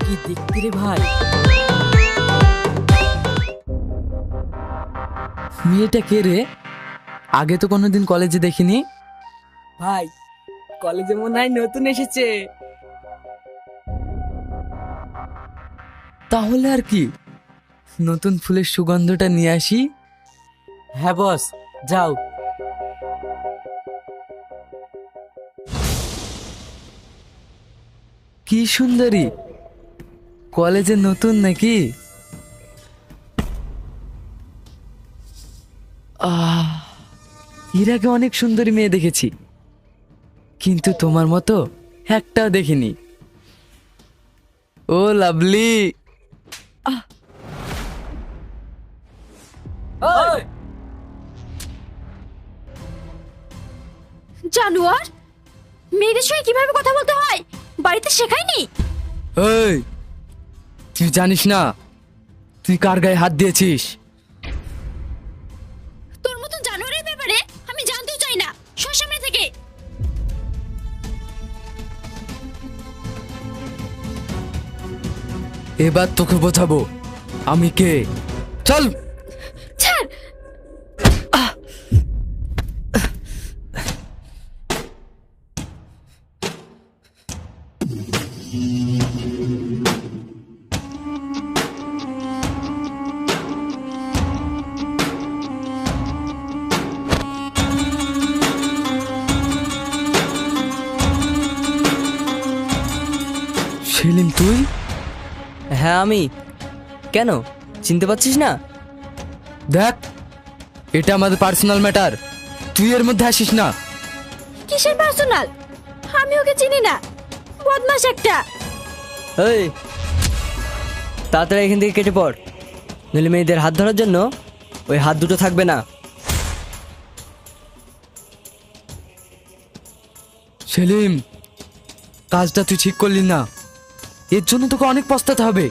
কি দেখতে রে ভাই। মেয়েটা কে রে? আগে তো কোনোদিন কলেজে দেখিনি। ভাই কলেজে মনে হয় নতুন এসেছে। তাহলে আর কি, নতুন ফুলের সুগন্ধটা নিয়ে আসি। হ্যাঁ বস, যাও। কি সুন্দরী, কলেজে নতুন নাকি? এর আগে অনেক সুন্দরী মেয়ে দেখেছি, কিন্তু তোমার মতো একটাও দেখিনি। ও লাভলি। জানোয়ার, মেয়েদের সঙ্গে কিভাবে কথা বলতে হয় বাড়িতে শেখায়নি? এই, তুই জানিস না তুই কার গায়ে হাত দিয়েছিস? তোর মতন জানোয়ারের ব্যাপারে আমি জানতেও চাই না। সর সামনে থেকে। এবার তোকে বোঝাবো আমি কে। চল। ছাড়। সেলিম তুই? হ্যাঁ আমি। কেন, চিনতে পারছিস না? দেখ, এটা আমাদের পার্সোনাল ম্যাটার, তুই এর মধ্যে আসিস না। কিসের পার্সোনাল? আমি ওকে চিনি না, বদমাশ একটা। এই, তাড়াতাড়ি এখান থেকে কেটে পড়, নইলে মেয়েদের হাত ধরার জন্য ওই হাত দুটো থাকবে না। সেলিম, কাজটা তুই ঠিক করলি না, এর জন্য তোকে অনেক পস্তাতে হবে।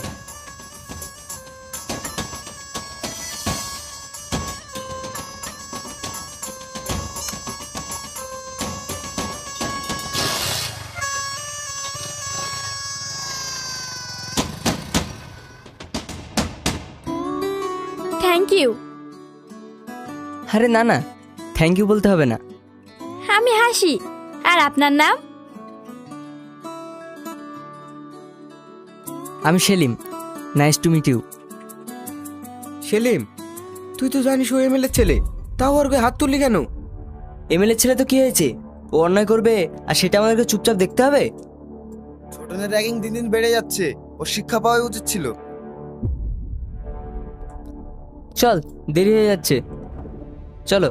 Thank you. আরে না না, থ্যাংক ইউ বলতে হবে না। আমি হাসি। আর আপনার নাম? আমি Selim, nice to meet you. Selim, তুই তো জানিস ও এমএলএর ছেলে, তাও ওর গায়ে হাত তুললি কেন? এমএলএ ছেলে তো কি হয়েছে, ও অন্যায় করবে আর সেটা আমাদেরকে চুপচাপ দেখতে হবে? ছোটনের র্যাগিং দিন দিন বেড়ে যাচ্ছে, ওর শিক্ষা পাওয়া উচিত ছিল। চল, দেরি হয়ে যাচ্ছে, চলো।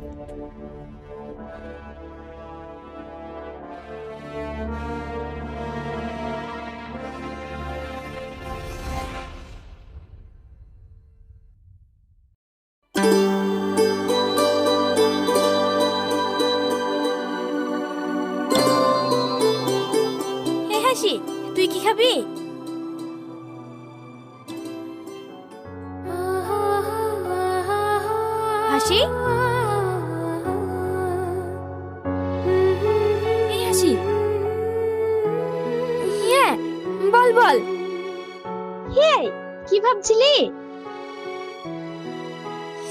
হে হাসি, তুই কি খাবি? হাসি, এই হাসি। হ্যাঁ বল বল। কি ভাবছিলি?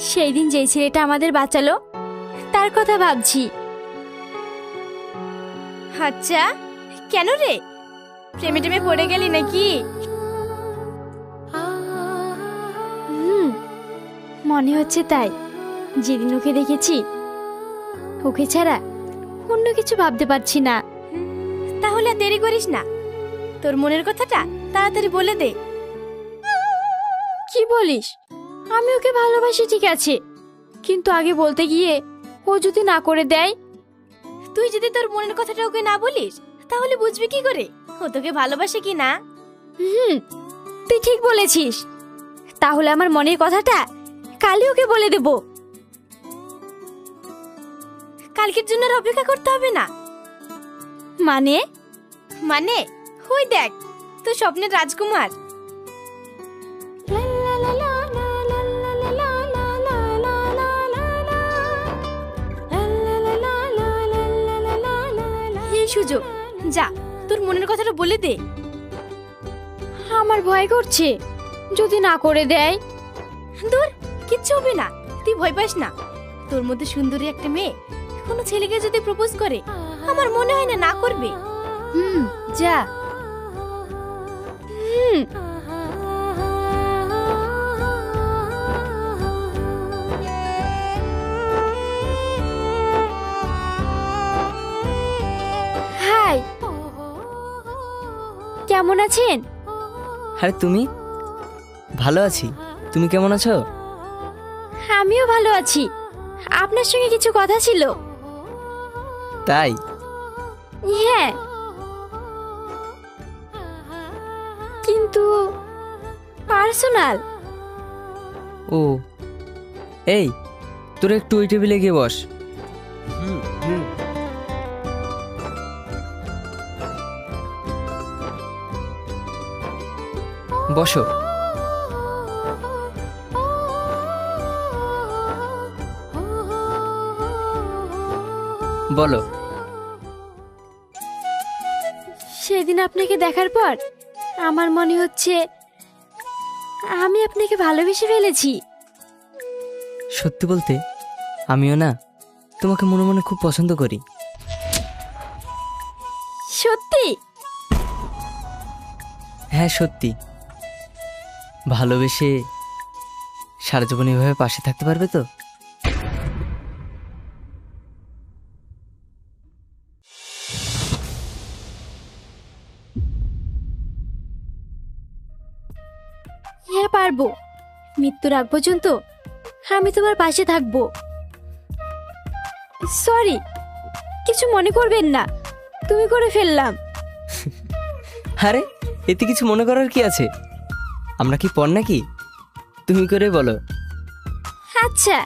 সেই দিন যেই ছেলেটা আমাদের বাঁচালো তার কথা ভাবছি। আচ্ছা, কেন রে, প্রেমে টেমে পড়ে গেলি নাকি? মনে হচ্ছে তাই। যেদিন ওকে দেখেছি, ওকে ছাড়া অন্য কিছু ভাবতে পারছি না। তাহলে আর দেরি করিস না, তোর মনের কথাটা তাড়াতাড়ি বলে দে। কি বলিস? আমি ওকে ভালোবাসি ঠিক আছে, কিন্তু আগে বলতে গিয়ে ও যদি না করে দেয়? তুই যদি তোর মনের কথাটা ওকে না বলিস তাহলে বুঝবি কি করে ও তোকে ভালোবাসে কি না? তুই ঠিক বলেছিস। তাহলে আমার মনের কথাটা কালই ওকে বলে দেব। কালকের জন্য আর অপেক্ষা করতে হবে না। মানে? মানে ওই দেখ, তুই স্বপ্নের রাজকুমার। এই সুযোগ, যা তোর মনের কথাটা বলে দে। আমার ভয় করছে, যদি না করে দেয়। দূর, কিচ্ছু হবে না, তুই ভয় পাস না। তোর মধ্যে সুন্দরী একটা মেয়ে কোনো ছেলেকে যদি প্রপোজ করে, আমার মনে হয় না না করবে। যা। হাই, কেমন আছেন? আরে তুমি? ভালো আছি, তুমি কেমন আছো? আমিও ভালো আছি। আপনার সঙ্গে কিছু কথা ছিল। তাই? হ্যাঁ, কিন্তু পার্সোনাল। ও, এই তোরা একটু ওই টেবিলে গিয়ে বস। বসো। বলো। সেদিন আপনাকে দেখার পর আমার মনে হচ্ছে আমি আপনাকে ভালোবেসে ফেলেছি। সত্যি বলতে আমিও না তোমাকে মনে মনে খুব পছন্দ করি। সত্যি? হ্যাঁ সত্যি। ভালোবেসে সারা জীবন এভাবে পাশে থাকতে পারবে তো? হ্যাঁ পারবো। মৃত্যুর আগ পর্যন্ত আমি তোমার পাশে থাকবো। সরি, কিছু মনে করবেন না, তুমি করে ফেললাম। আরে এতে কিছু মনে করার কি আছে? আমরা কি পর নাকি? তুমি করে বলো। আচ্ছা।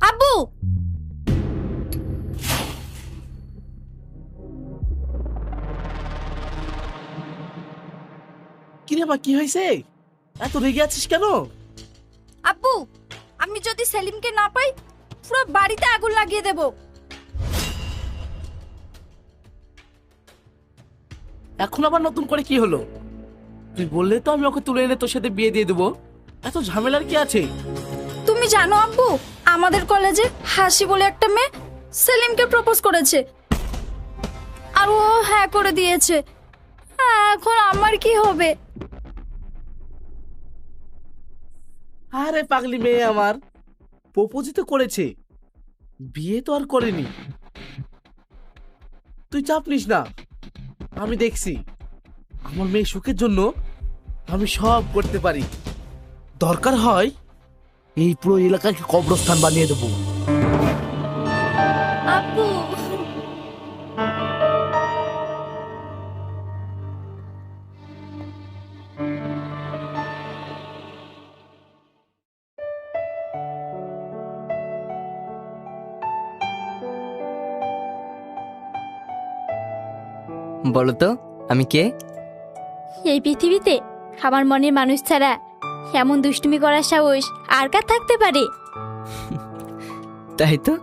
আব্বু, কিরে মা, কি হয়েছে? এত রেগে আছিস কেন? আব্বু, আমি যদি সেলিমকে না পাই পুরো বাড়িতে আগুন লাগিয়ে দেব। এখন আবার নতুন করে কি হলো? তুই বললে তো আমি ওকে তুলে এনে তোর সাথে বিয়ে দিয়ে দেবো। এত ঝামেলার কি আছে? তুমি জানো আব্বু, আমাদের কলেজে হাসি বলে একটা মেয়ে সেলিমকে প্রপোজ করেছে, আর ও হ্যাঁ করে দিয়েছে। এখন আমার কি হবে? আরে পাগলি মেয়ে আমার, প্রপোজই তো করেছে, বিয়ে তো আর করেনি। তুই চাপ নিস না, আমি দেখছি। আমার মেয়ে সুখের জন্য আমি সব করতে পারি। দরকার হয় এই পুরো এলাকাকে কবরস্থান বানিয়ে দেবো। আব্বু, বলো তো আমি কে? এই পৃথিবীতে আমার মনের মানুষ ছাড়া এমন দুষ্টুমি করার সাহস আর কার থাকতে পারে? তাই তো,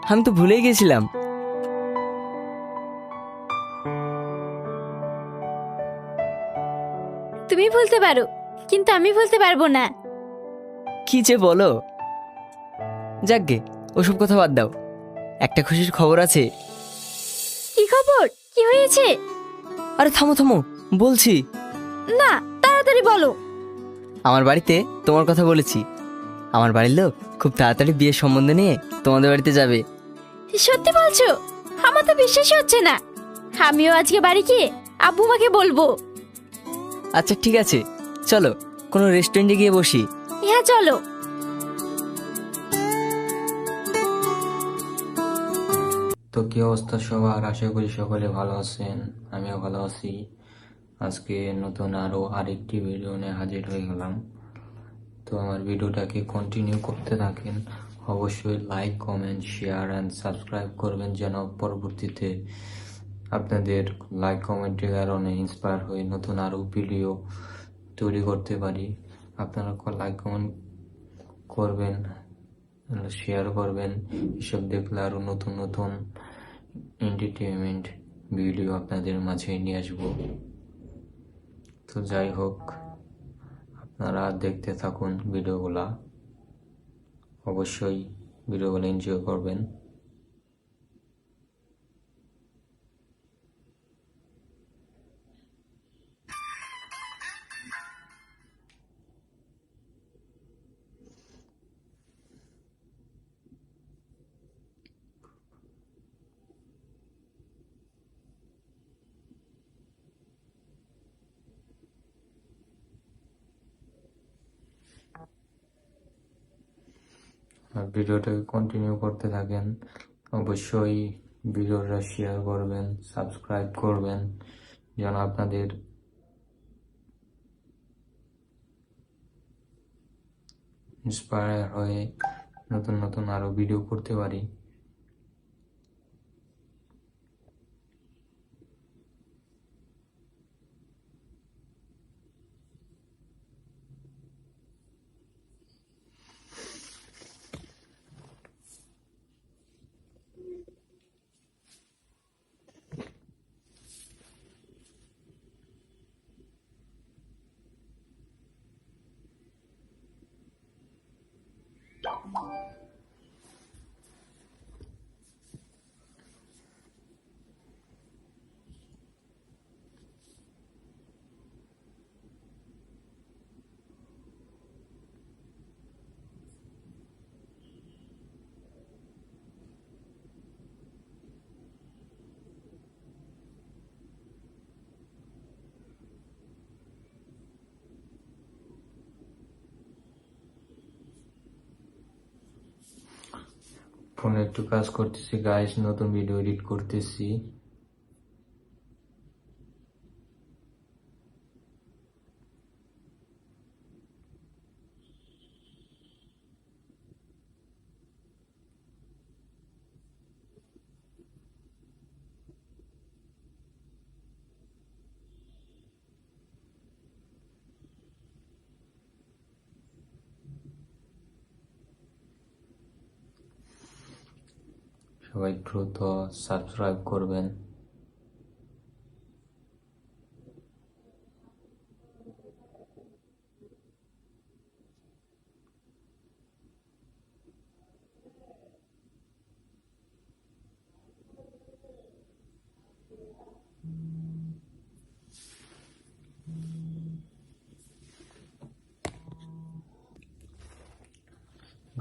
আমি তো ভুলেই গেছিলাম। তুমি ভুলতে পারো, কিন্তু আমি ভুলতে পারবো না। কি যে বলো। যাকগে, ওসব কথা বাদ দাও। একটা খুশির খবর আছে। কি খবর? কি হয়েছে? আরে থামো থামো, বলছি। না, তাড়াতাড়ি বলো। আমার বাড়িতে তোমার কথা বলেছি। আমার বাড়ির লোক খুব তাড়াতাড়ি বিয়ের সম্বন্ধ নিয়ে তোমাদের বাড়িতে যাবে। সত্যি বলছো? আমার তো বিশ্বাসই হচ্ছে না। আমিও আজকে বাড়ি গিয়ে আব্বু মাকে বলবো। আচ্ছা ঠিক আছে, চলো কোনো রেস্টুরেন্টে গিয়ে বসি। হ্যাঁ চলো। তো কি অবস্থা সবার? আশা করি সকলে ভালো আছেন, আমিও ভালো আছি। আজকে নতুন আরো আরেকটি ভিডিও নিয়ে হাজির হয়ে গেলাম। তো আমার ভিডিওটাকে কন্টিনিউ করতে থাকেন। অবশ্যই like, comment, share and subscribe করবেন, যেন পরবর্তীতে আপনাদের লাইক কমেন্টের কারণে ইন্সপায়ার হয়ে নতুন আরও ভিডিও তৈরি করতে পারি। আপনারা লাইক কমেন্ট করবেন, শেয়ার করবেন, এসব দেখলে আরও নতুন নতুন এন্টারটেনমেন্ট ভিডিও আপনাদের মাঝে নিয়ে আসবো। তো যাই হোক, আপনারা দেখতে থাকুন ভিডিওগুলা, অবশ্যই ভিডিওগুলো এনজয় করবেন। আর ভিডিওটাকে কন্টিনিউ করতে থাকেন, অবশ্যই ভিডিওটা শেয়ার করবেন, সাবস্ক্রাইব করবেন, যেন আপনাদের ইন্সপায়ার হয়ে নতুন নতুন আরো ভিডিও করতে পারি। ফোনে একটু কাজ করতেছি গাইস, নতুন ভিডিও এডিট করতেছি। সবাই দ্রুত সাবস্ক্রাইব করবেন।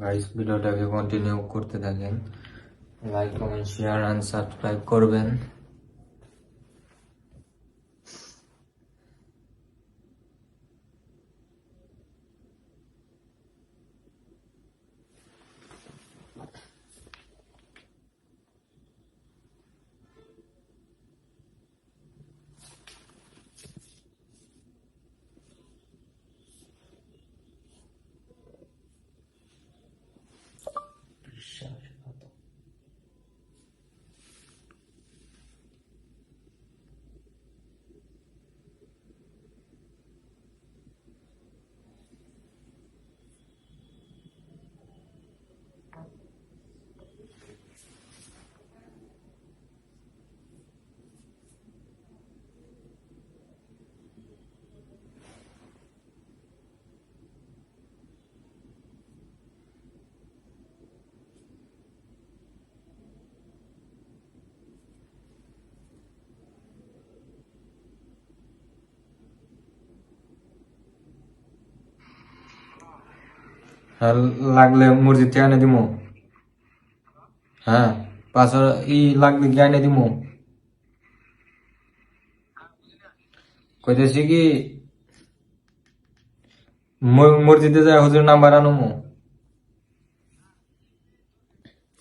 গাইস, ভিডিওটাকে কন্টিনিউ করতে থাকেন, like comment share and subscribe করবেন। হ্যাঁ, লাগলে মসজিদ থেকে এনে দিমু। হ্যাঁ, 500 লাগলে কি এনে দিমু। কইতেছি কি, মসজিদে যায় হুজুর নাম্বার আনুমু।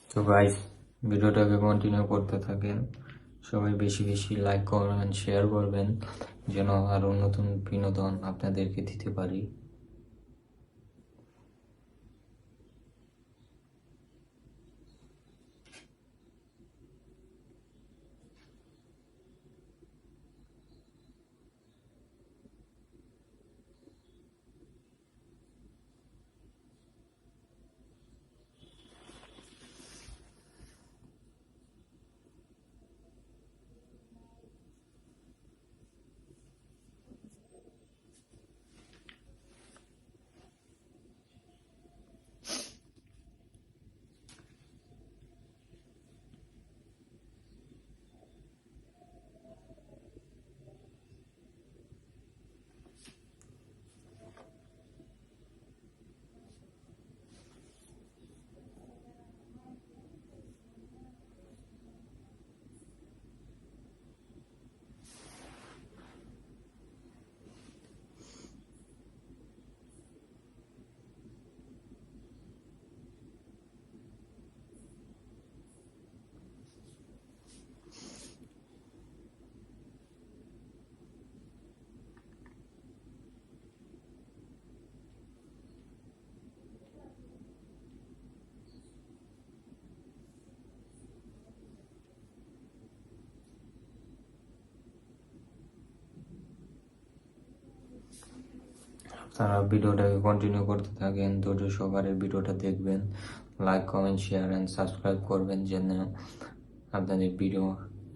তো গাইস, ভিডিওটাকে কন্টিনিউ করতে থাকেন, সবাই বেশি বেশি লাইক করবেন, শেয়ার করবেন, যেন আরো নতুন বিনোদন আপনাদেরকে দিতে পারি। তারা ভিডিওটাকে কন্টিনিউ করতে থাকেন, ধৈর্য সহকারে ভিডিওটা দেখবেন, like comment share and subscribe করবেন যেন আপনাদের ভিডিও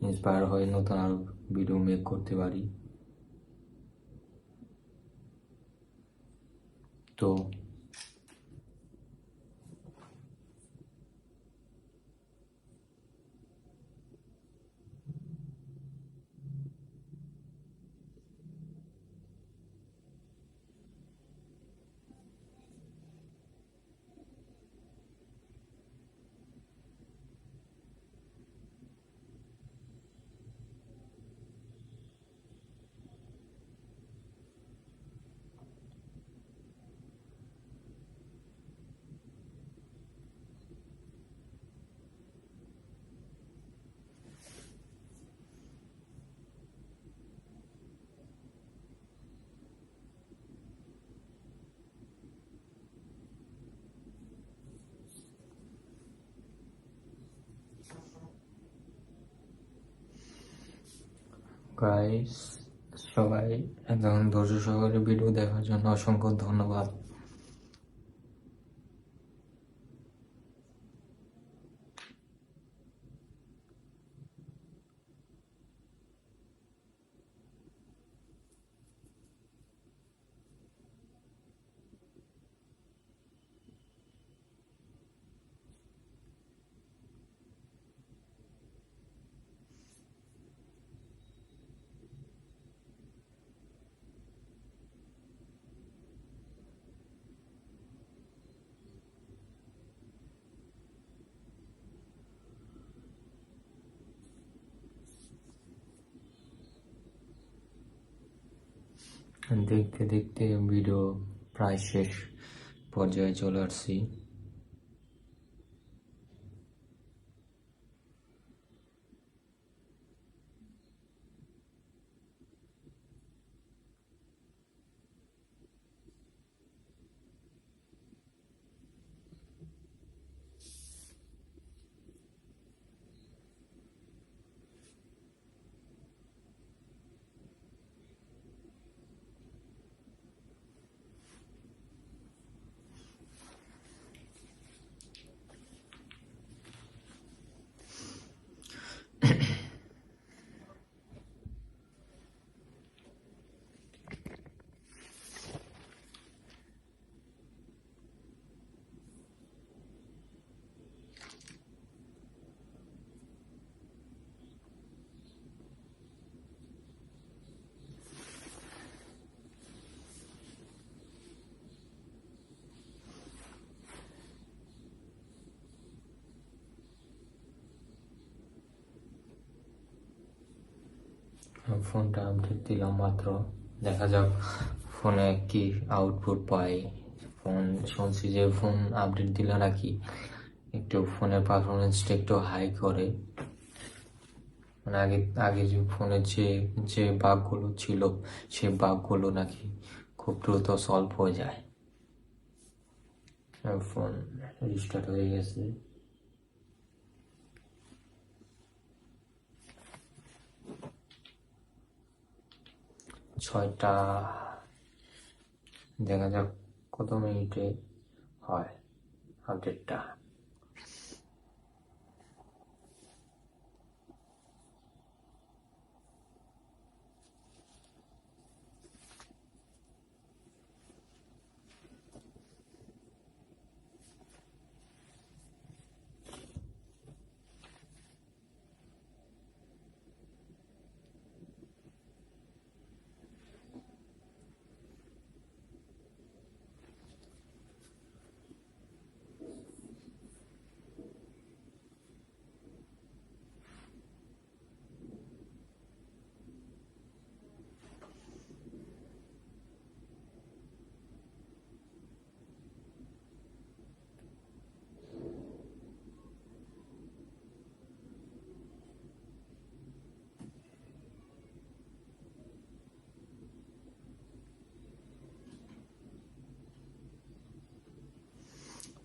ইন্সপায়ার হয়ে নতুন আরো ভিডিও মেক করতে পারি। তো গাইস, সবাই একদম ধৈর্য সহকারে ভিডিও দেখার জন্য অসংখ্য ধন্যবাদ। দেখতে দেখতে ভিডিও প্রায় শেষ পর্যায়ে চলে আসছি। ফোনটা আপডেট দিলাম মাত্র, দেখা যাক ফোনে কি আউটপুট পাই। ফোন শুনছি যে ফোন আপডেট দিলে নাকি একটু ফোনের পারফরমেন্সটা একটু হাই করে, মানে আগে আগে যে ফোনের যে বাগগুলো ছিল সেই বাগগুলো নাকি খুব দ্রুত সলভ হয়ে যায়। ফোন রিস্টার্ট হয়ে গেছে। ছয়টা, দেখা যাক কত মিনিটে হয় আপডেটটা।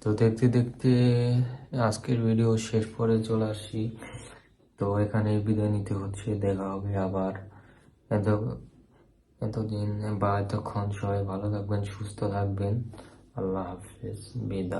তো দেখতে দেখতে আজকের ভিডিও শেষ পরে চলে আসছি। তো এখানে বিদায় নিতে হচ্ছে, দেখা হবে আবার। এতদিন বা এতক্ষণ সবাই ভালো থাকবেন, সুস্থ থাকবেন। আল্লাহ হাফেজ, বিদায়।